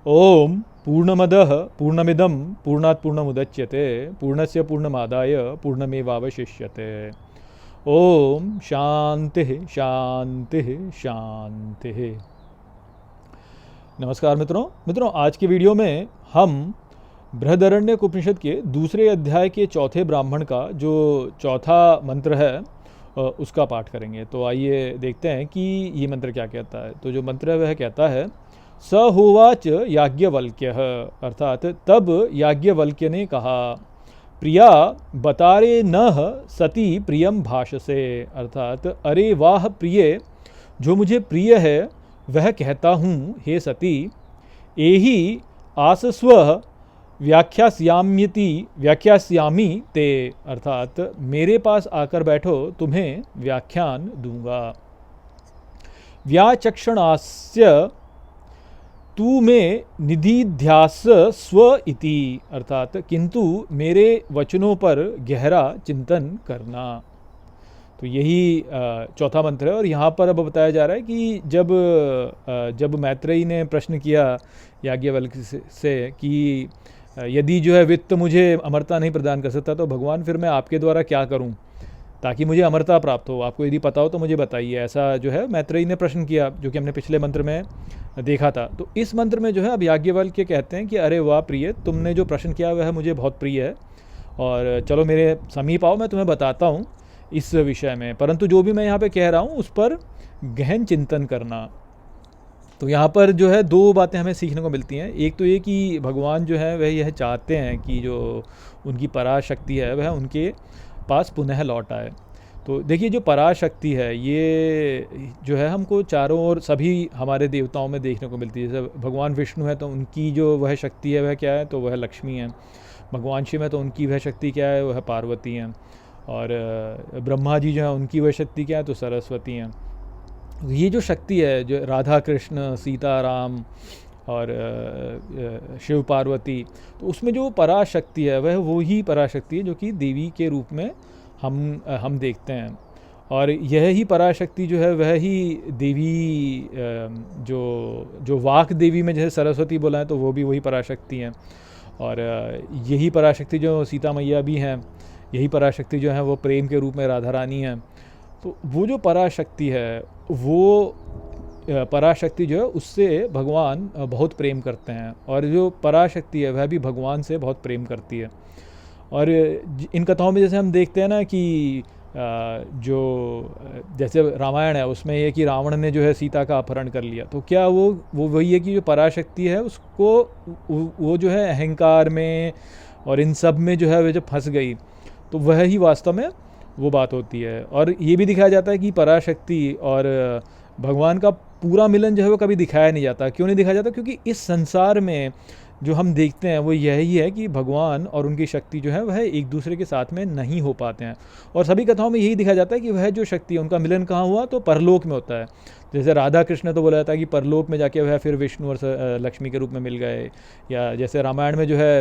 ओम पूर्णमदः पूर्णमिदं पूर्णात् पूर्णमुदच्यते पूर्णस्य पूर्णमादाय पूर्णमेवावशिष्यते। ओम शांति शांति शांति। नमस्कार मित्रों, आज की वीडियो में हम बृहदारण्यक उपनिषद के दूसरे अध्याय के चौथे ब्राह्मण का जो चौथा मंत्र है उसका पाठ करेंगे। तो आइए देखते हैं कि ये मंत्र क्या कहता है। तो जो मंत्र है वह कहता है, स होवाच याज्ञवल्क्यः, अर्थात तब याज्ञवल्क्य ने कहा, प्रिया बतारे नः सती प्रियम भाषसे, अर्थात अरे वाह प्रिय, जो मुझे प्रिय है वह कहता हूँ, हे सती, एहि आसस्व व्याख्यास्यामी ते, अर्थात मेरे पास आकर बैठो, तुम्हें व्याख्यान दूंगा। व्याचक्षणास्य तू में निधिध्यास स्व इति, अर्थात किंतु मेरे वचनों पर गहरा चिंतन करना। तो यही चौथा मंत्र है। और यहाँ पर अब बताया जा रहा है कि जब मैत्रेयी ने प्रश्न किया याज्ञवल्क्य से कि यदि जो है वित्त मुझे अमरता नहीं प्रदान कर सकता तो भगवान फिर मैं आपके द्वारा क्या करूँ ताकि मुझे अमरता प्राप्त हो, आपको यदि पता हो तो मुझे बताइए। ऐसा जो है मैत्रेयी ने प्रश्न किया, जो कि हमने पिछले मंत्र में देखा था। तो इस मंत्र में जो है अब याज्ञवल्क्य कहते हैं कि अरे वाह प्रिय, तुमने जो प्रश्न किया वह मुझे बहुत प्रिय है और चलो मेरे समीप आओ, मैं तुम्हें बताता हूँ इस विषय में, परंतु जो भी मैं यहाँ पे कह रहा हूँ उस पर गहन चिंतन करना। तो यहाँ पर जो है दो बातें हमें सीखने को मिलती हैं। एक तो ये कि भगवान जो है वह यह चाहते हैं कि जो उनकी पराशक्ति है वह उनके पास पुनः लौट आए। तो देखिए जो पराशक्ति है ये जो है हमको चारों ओर सभी हमारे देवताओं में देखने को मिलती है। जैसे भगवान विष्णु है तो उनकी जो वह शक्ति है वह क्या है, तो वह लक्ष्मी है। भगवान शिव है तो उनकी वह शक्ति क्या है, वह पार्वती हैं। और ब्रह्मा जी जो है उनकी वह शक्ति क्या है, तो सरस्वती हैं। ये जो शक्ति है, जो राधा कृष्ण सीता राम और शिव पार्वती, तो उसमें जो पराशक्ति है वह वो ही पराशक्ति है जो कि देवी के रूप में हम देखते हैं। और यह ही पराशक्ति जो है वह ही देवी जो वाक देवी में जैसे सरस्वती बोला है तो वो भी वही पराशक्ति हैं। और यही पराशक्ति जो सीता मैया भी हैं, यही पराशक्ति जो है वो प्रेम के रूप में राधा रानी है। तो वो जो पराशक्ति है वो पराशक्ति जो है उससे भगवान बहुत प्रेम करते हैं, और जो पराशक्ति है वह भी भगवान से बहुत प्रेम करती है। और इन कथाओं में जैसे हम देखते हैं ना कि जो जैसे रामायण है उसमें ये कि रावण ने जो है सीता का अपहरण कर लिया, तो क्या वो वही है कि जो पराशक्ति है उसको वो जो है अहंकार में और इन सब में जो है वह जब फंस गई तो वह ही वास्तव में वो बात होती है। और ये भी दिखाया जाता है कि पराशक्ति और भगवान का पूरा मिलन जो है वो कभी दिखाया नहीं जाता। क्यों नहीं दिखाया जाता? क्योंकि इस संसार में जो हम देखते हैं वो यही है कि भगवान और उनकी शक्ति जो है वह एक दूसरे के साथ में नहीं हो पाते हैं। और सभी कथाओं में यही दिखाया जाता है कि वह जो शक्ति है उनका मिलन कहाँ हुआ, तो परलोक में होता है। जैसे राधा कृष्ण तो बोला जाता है कि परलोक में जाके वह फिर विष्णु और लक्ष्मी के रूप में मिल गए। या जैसे रामायण में जो है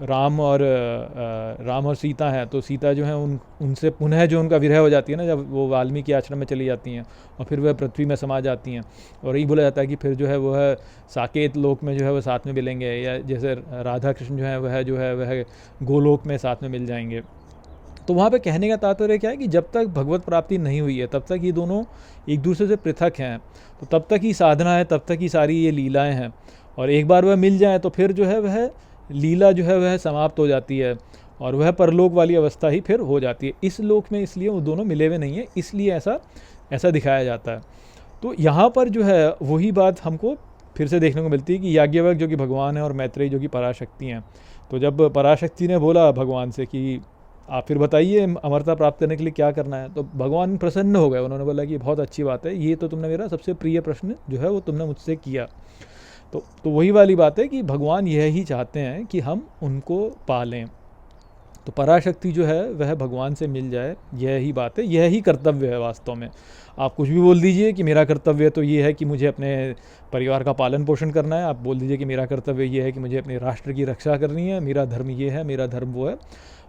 राम और सीता हैं, तो सीता जो है उनसे पुनः जो उनका विरह हो जाती है ना, जब वो वाल्मीकि आश्रम में चली जाती हैं और फिर वह पृथ्वी में समा जाती हैं। और यही बोला जाता है कि फिर जो है वह साकेत लोक में जो है वह साथ में मिलेंगे, या जैसे राधा कृष्ण जो है वह गोलोक में साथ में मिल जाएंगे। तो वहाँ पे कहने का तात्पर्य क्या है कि जब तक भगवत प्राप्ति नहीं हुई है तब तक ये दोनों एक दूसरे से पृथक हैं। तो तब तक ही साधना है, तब तक ही सारी ये लीलाएं हैं। और एक बार वह मिल जाए तो फिर जो है वह लीला जो है वह समाप्त हो जाती है और वह परलोक वाली अवस्था ही फिर हो जाती है। इस लोक में इसलिए वो दोनों मिले हुए नहीं हैं, इसलिए ऐसा दिखाया जाता है। तो यहाँ पर जो है वही बात हमको फिर से देखने को मिलती है कि याज्ञवल्क्य जो कि भगवान है और मैत्रेयी जो कि पराशक्ति हैं। तो जब पराशक्ति ने बोला भगवान से कि आप फिर बताइए अमरता प्राप्त करने के लिए क्या करना है, तो भगवान प्रसन्न हो गए। उन्होंने बोला कि बहुत अच्छी बात है, ये तो तुमने मेरा सबसे प्रिय प्रश्न जो है वो तुमने मुझसे किया। तो वही वाली बात है कि भगवान यही चाहते हैं कि हम उनको पालें। तो पराशक्ति जो है वह भगवान से मिल जाए, यही बात है, यही कर्तव्य है वास्तव में। आप कुछ भी बोल दीजिए कि मेरा कर्तव्य तो ये है कि मुझे अपने परिवार का पालन पोषण करना है, आप बोल दीजिए कि मेरा कर्तव्य ये है कि मुझे अपने राष्ट्र की रक्षा करनी है, मेरा धर्म ये है, मेरा धर्म वो है,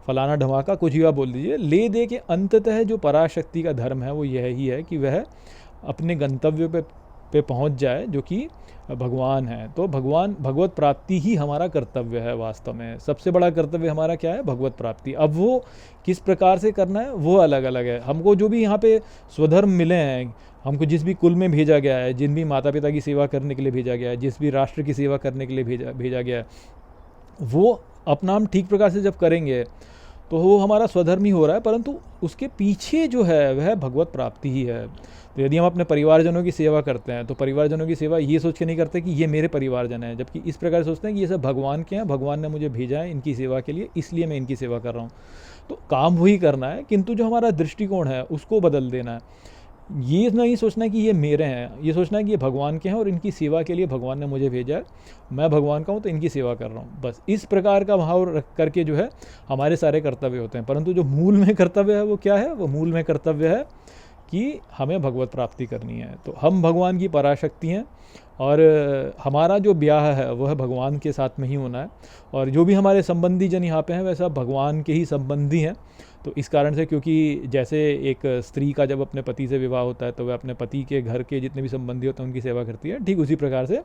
फलाना ढमाका कुछ भी आप बोल दीजिए, ले दे के अंततः जो पराशक्ति का धर्म है वो यही है कि वह अपने गंतव्य पे पे पहुंच जाए जो कि भगवान है। तो भगवत प्राप्ति ही हमारा कर्तव्य है। वास्तव में सबसे बड़ा कर्तव्य हमारा क्या है? भगवत प्राप्ति। अब वो किस प्रकार से करना है वो अलग अलग है। हमको जो भी यहाँ पे स्वधर्म मिले हैं, हमको जिस भी कुल में भेजा गया है, जिन भी माता पिता की सेवा करने के लिए भेजा गया है, जिस भी राष्ट्र की सेवा करने के लिए भेजा गया है, वो अपना हम ठीक प्रकार से जब करेंगे तो वो हमारा स्वधर्म ही हो रहा है, परंतु उसके पीछे जो है वह भगवत प्राप्ति ही है। तो यदि हम अपने परिवारजनों की सेवा करते हैं तो परिवारजनों की सेवा ये सोच के नहीं करते कि ये मेरे परिवारजन हैं, जबकि इस प्रकार सोचते हैं कि ये सब भगवान के हैं, भगवान ने मुझे भेजा है इनकी सेवा के लिए, इसलिए मैं इनकी सेवा कर रहा हूँ। तो काम वही करना है, किंतु जो हमारा दृष्टिकोण है उसको बदल देना है। ये नहीं सोचना कि ये मेरे हैं, ये सोचना है कि ये भगवान के हैं और इनकी सेवा के लिए भगवान ने मुझे भेजा है, मैं भगवान का हूँ तो इनकी सेवा कर रहा हूँ। बस इस प्रकार का भाव रख करके जो है हमारे सारे कर्तव्य होते हैं। परंतु जो मूल में कर्तव्य है वो क्या है? वो मूल में कर्तव्य है कि हमें भगवत प्राप्ति करनी है। तो हम भगवान की पराशक्ति हैं और हमारा जो ब्याह है वह भगवान के साथ में ही होना है, और जो भी हमारे संबंधी जन यहाँ पे हैं वैसा भगवान के ही संबंधी हैं। तो इस कारण से, क्योंकि जैसे एक स्त्री का जब अपने पति से विवाह होता है तो वह अपने पति के घर के जितने भी संबंधी होते हैं उनकी सेवा करती है, ठीक उसी प्रकार से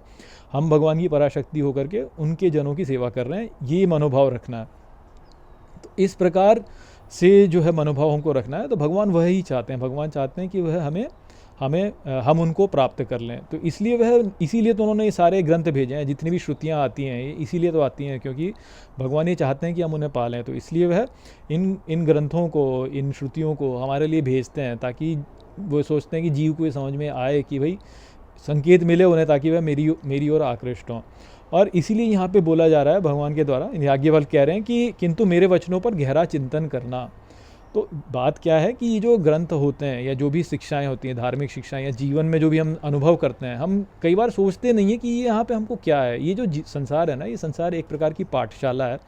हम भगवान की पराशक्ति होकर के उनके जनों की सेवा कर रहे हैं, ये मनोभाव रखना है। तो इस प्रकार से जो है मनोभाव हमको रखना है। तो भगवान वही चाहते हैं, भगवान चाहते हैं कि वह हम उनको प्राप्त कर लें। तो इसीलिए तो उन्होंने ये सारे ग्रंथ भेजे हैं, जितनी भी श्रुतियाँ आती हैं ये इसीलिए तो आती हैं, क्योंकि भगवान ये चाहते हैं कि हम उन्हें पालें। तो इसलिए वह इन ग्रंथों को, इन श्रुतियों को हमारे लिए भेजते हैं, ताकि वो सोचते हैं कि जीव को ये समझ में आए कि भाई संकेत मिले उन्हें, ताकि वह मेरी ओर आकृष्ट हों। और इसीलिए यहाँ पे बोला जा रहा है भगवान के द्वारा, याज्ञवल्क्य कह रहे हैं कि किंतु मेरे वचनों पर गहरा चिंतन करना। तो बात क्या है कि ये जो ग्रंथ होते हैं या जो भी शिक्षाएं होती हैं, धार्मिक शिक्षाएं या जीवन में जो भी हम अनुभव करते हैं, हम कई बार सोचते नहीं है कि ये यहाँ पे हमको क्या है। ये जो संसार है ना, ये संसार एक प्रकार की पाठशाला है,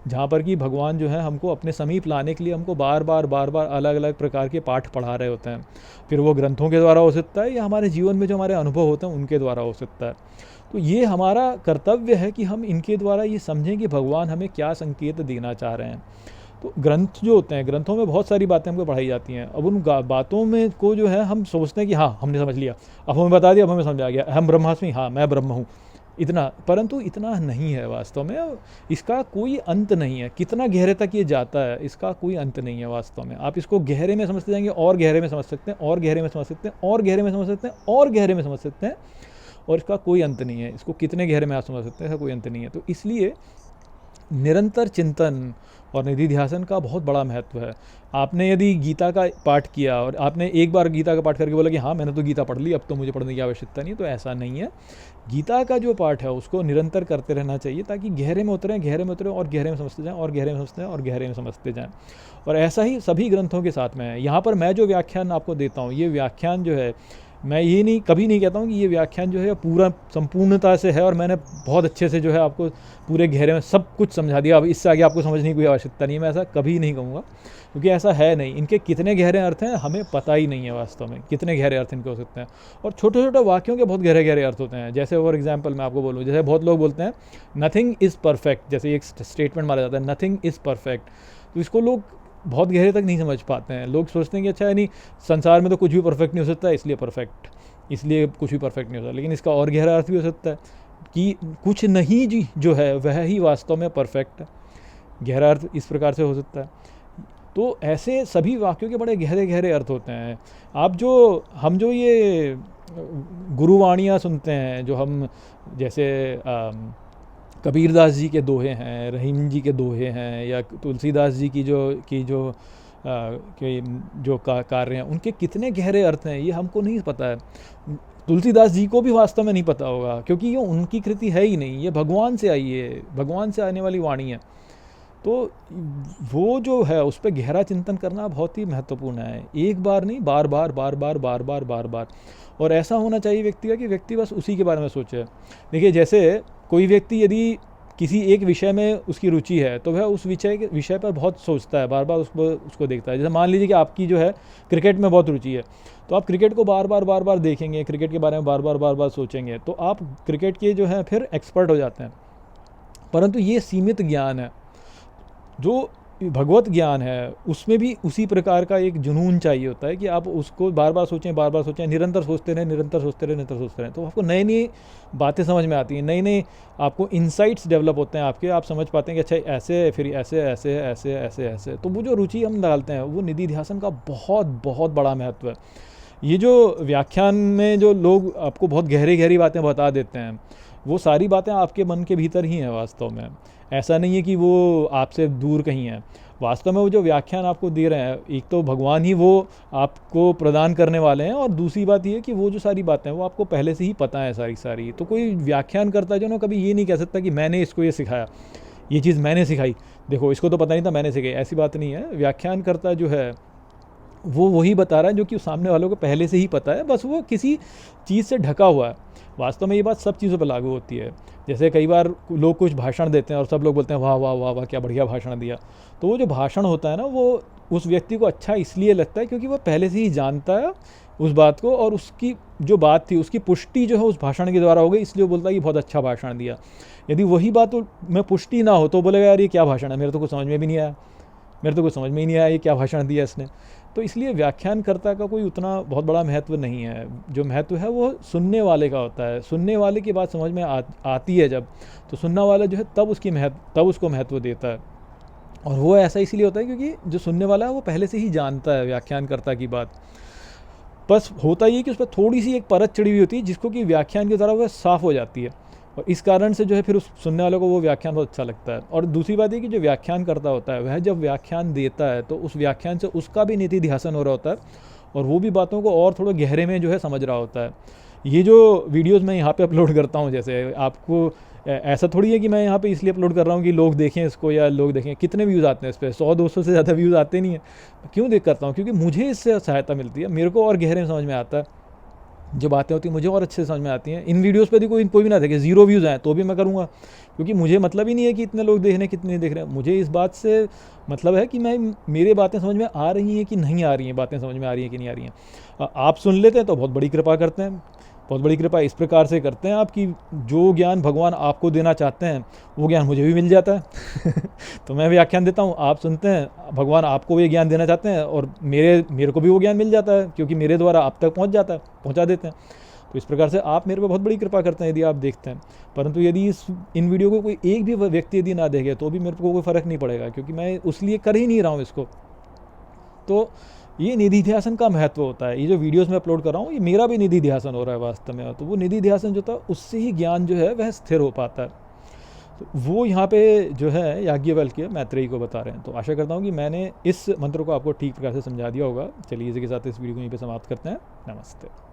जहाँ पर कि भगवान जो है हमको अपने समीप लाने के लिए हमको बार बार अलग अलग प्रकार के पाठ पढ़ा रहे होते हैं। फिर वो ग्रंथों के द्वारा हो सकता है या हमारे जीवन में जो हमारे अनुभव होते हैं उनके द्वारा हो सकता है। तो ये हमारा कर्तव्य है कि हम इनके द्वारा ये समझें कि भगवान हमें क्या संकेत देना चाह रहे हैं। तो ग्रंथ जो होते हैं, ग्रंथों में बहुत सारी बातें हमको पढ़ाई जाती हैं। अब उन बातों में को जो है हम सोचते हैं कि हाँ हमने समझ लिया, अब हमें बता दिया, अब हमें समझ आ गया, हम ब्रह्मास्मि, हाँ मैं ब्रह्म हूँ, इतना। परंतु इतना नहीं है वास्तव में, इसका कोई अंत नहीं है। कितना गहरे तक ये जाता है इसका कोई अंत नहीं है वास्तव में। आप इसको गहरे में समझते जाएंगे और गहरे में समझ सकते हैं, और गहरे में समझ सकते हैं, और गहरे में समझ सकते हैं, और गहरे में समझ सकते हैं, और इसका कोई अंत नहीं है। इसको कितने गहरे में आप समझ सकते हैं, इसका कोई अंत नहीं है। तो इसलिए निरंतर चिंतन और निधि ध्यासन का बहुत बड़ा महत्व है। आपने यदि गीता का पाठ किया और आपने एक बार गीता का पाठ करके बोला कि हाँ मैंने तो गीता पढ़ ली, अब तो मुझे पढ़ने की आवश्यकता नहीं है, तो ऐसा नहीं है। गीता का जो पाठ है उसको निरंतर करते रहना चाहिए, ताकि गहरे में उतरें और गहरे में समझते जाएं, और गहरे में समझते जाएं, और गहरे में समझते जाएं। और ऐसा ही सभी ग्रंथों के साथ में है। यहाँ पर मैं जो व्याख्यान आपको देता हूँ, ये व्याख्यान जो है, मैं ये कभी नहीं कहता हूँ कि ये व्याख्यान जो है पूरा संपूर्णता से है और मैंने बहुत अच्छे से जो है आपको पूरे गहरे में सब कुछ समझा दिया, अब इससे आगे आपको समझने की कोई आवश्यकता नहीं है। मैं ऐसा कभी नहीं कहूँगा, क्योंकि ऐसा है नहीं। इनके कितने गहरे अर्थ हैं हमें पता ही नहीं है वास्तव में, कितने गहरे अर्थ इनके हो सकते हैं। और छोटे छोटे वाक्यों के बहुत गहरे गहरे अर्थ होते हैं। जैसे फॉर एग्जाम्पल मैं आपको बोलूँ, जैसे बहुत लोग बोलते हैं नथिंग इज़ परफेक्ट, जैसे एक स्टेटमेंट मारा जाता है नथिंग इज़ परफेक्ट, तो इसको लोग बहुत गहरे तक नहीं समझ पाते हैं। लोग सोचते हैं कि अच्छा नहीं, संसार में तो कुछ भी परफेक्ट नहीं हो सकता, इसलिए कुछ भी परफेक्ट नहीं होता। लेकिन इसका और गहरा अर्थ भी हो सकता है कि कुछ नहीं जी जो है वह ही वास्तव में परफेक्ट है। गहरा अर्थ इस प्रकार से हो सकता है। तो ऐसे सभी वाक्यों के बड़े गहरे गहरे अर्थ होते हैं। हम जो ये गुरुवाणियाँ सुनते हैं, जो हम जैसे कबीरदास जी के दोहे हैं, रहीम जी के दोहे हैं, या तुलसीदास जी की जो कार्य हैं, उनके कितने गहरे अर्थ हैं ये हमको नहीं पता है। तुलसीदास जी को भी वास्तव में नहीं पता होगा, क्योंकि ये उनकी कृति है ही नहीं, ये भगवान से आई है, भगवान से आने वाली वाणी है। तो वो जो है उस पर गहरा चिंतन करना बहुत ही महत्वपूर्ण है। एक बार नहीं, बार बार। और ऐसा होना चाहिए व्यक्ति का कि व्यक्ति बस उसी के बारे में सोचे। देखिए, जैसे कोई व्यक्ति यदि किसी एक विषय में उसकी रुचि है तो वह उस विषय पर बहुत सोचता है, बार बार उसको देखता है। जैसे मान लीजिए कि आपकी जो है क्रिकेट में बहुत रुचि है, तो आप क्रिकेट को बार बार देखेंगे, क्रिकेट के बारे में बार बार सोचेंगे, तो आप क्रिकेट के जो है फिर एक्सपर्ट हो जाते हैं। परंतु ये सीमित ज्ञान है। जो भगवत ज्ञान है उसमें भी उसी प्रकार का एक जुनून चाहिए होता है कि आप उसको बार बार सोचें, निरंतर सोचते रहें, तो आपको नई नई बातें समझ में आती हैं, नई नई आपको इंसाइट्स डेवलप होते हैं आपके, आप समझ पाते हैं कि अच्छा ऐसे है, फिर ऐसे ऐसे ऐसे ऐसे ऐसे। तो वो जो रुचि हम डालते हैं वो निधि ध्यासन का बहुत बहुत बड़ा महत्व है। ये जो व्याख्यान में जो लोग आपको बहुत गहरी बातें बता देते हैं, वो सारी बातें आपके मन के भीतर ही हैं वास्तव में। ऐसा नहीं है कि वो आपसे दूर कहीं है। वास्तव में वो जो व्याख्यान आपको दे रहे हैं, एक तो भगवान ही वो आपको प्रदान करने वाले हैं, और दूसरी बात ये है कि वो जो सारी बातें हैं वो आपको पहले से ही पता है सारी। तो कोई व्याख्यान करता जो ना कभी ये नहीं कह सकता कि मैंने इसको ये सिखाया, ये चीज़ मैंने सिखाई, देखो इसको तो पता नहीं था मैंने सिखाई, ऐसी बात नहीं है। व्याख्यान करता जो है वो वही बता रहा है जो कि सामने वालों को पहले से ही पता है, बस वो किसी चीज़ से ढका हुआ है। वास्तव में ये बात सब चीज़ों पर लागू होती है। जैसे कई बार लोग कुछ भाषण देते हैं और सब लोग बोलते हैं वाह वाह वाह वाह क्या बढ़िया भाषण दिया, तो वो जो भाषण होता है ना वो उस व्यक्ति को अच्छा इसलिए लगता है क्योंकि वो पहले से ही जानता है उस बात को, और उसकी जो बात थी उसकी पुष्टि जो है उस भाषण के द्वारा हो गई, इसलिए वो बोलता है कि बहुत अच्छा भाषण दिया। यदि वही बात में पुष्टि ना हो तो बोलेगा यार ये क्या भाषण है, मेरे तो कुछ समझ में भी नहीं आया, मेरे तो कुछ समझ में ही नहीं आया ये क्या भाषण दिया इसने। तो इसलिए व्याख्यानकर्ता का कोई उतना बहुत बड़ा महत्व नहीं है। जो महत्व है वो सुनने वाले का होता है। सुनने वाले की बात समझ में आती है जब, तो सुनने वाला जो है तब उसको महत्व देता है। और वो ऐसा इसलिए होता है क्योंकि जो सुनने वाला है वो पहले से ही जानता है व्याख्यानकर्ता की बात। बस होता ये कि उस पर थोड़ी सी एक परत चढ़ी हुई होती है जिसको कि व्याख्यान के द्वारा वह साफ़ हो जाती है, और इस कारण से जो है फिर उस सुनने वालों को वो व्याख्यान बहुत अच्छा लगता है। और दूसरी बात ये कि जो व्याख्यान करता होता है वह जब व्याख्यान देता है तो उस व्याख्यान से उसका भी निधि ध्यासन हो रहा होता है, और वो भी बातों को और थोड़ा गहरे में जो है समझ रहा होता है। ये जो वीडियोज़ मैं यहाँ पे अपलोड करता हूँ, जैसे आपको ऐसा थोड़ी है कि मैं यहाँ पे इसलिए अपलोड कर रहा हूँ कि लोग देखें इसको, या लोग देखें कितने व्यूज़ आते हैं इस पर, 100-200 से ज़्यादा व्यूज़ आते नहीं हैं। क्यों देख करता हूँ? क्योंकि मुझे इससे सहायता मिलती है, मेरे को और गहरे में समझ में आता है, जो बातें होती हैं मुझे और अच्छे से समझ में आती हैं। इन वीडियोस पे भी कोई भी ना देखे, 0 व्यूज़ आए तो भी मैं करूँगा, क्योंकि मुझे मतलब ही नहीं है कि इतने लोग देख रहे हैं कितने देख रहे हैं। मुझे इस बात से मतलब है कि मेरे बातें समझ में आ रही हैं कि नहीं आ रही हैं, बातें समझ में आ रही हैं कि नहीं आ रही हैं। आप सुन लेते हैं तो बहुत बड़ी कृपा करते हैं। बहुत बड़ी कृपा इस प्रकार से करते हैं आपकी, जो ज्ञान भगवान आपको देना चाहते हैं वो ज्ञान मुझे भी मिल जाता है। तो मैं व्याख्यान देता हूँ, आप सुनते हैं, भगवान आपको ये ज्ञान देना चाहते हैं और मेरे को भी वो ज्ञान मिल जाता है, क्योंकि मेरे द्वारा आप तक पहुँचा देते हैं। तो इस प्रकार से आप मेरे पे बहुत बड़ी कृपा करते हैं यदि आप देखते हैं। परंतु यदि इन वीडियो को कोई एक भी व्यक्ति यदि ना देखे तो भी मेरे को कोई फ़र्क नहीं पड़ेगा, क्योंकि मैं उसलिए कर ही नहीं रहा हूँ इसको। तो ये निधि ध्यासन का महत्व होता है। ये जो वीडियोस में अपलोड कर रहा हूँ ये मेरा भी निधि ध्यासन हो रहा है वास्तव में। तो वो निधि ध्यासन जो था उससे ही ज्ञान जो है वह स्थिर हो पाता है। तो वो यहाँ पे जो है याज्ञवल्क्य मैत्रेयी को बता रहे हैं। तो आशा करता हूँ कि मैंने इस मंत्र को आपको ठीक प्रकार से समझा दिया होगा। चलिए इसी के साथ इस वीडियो को यहीं पे समाप्त करते हैं। नमस्ते।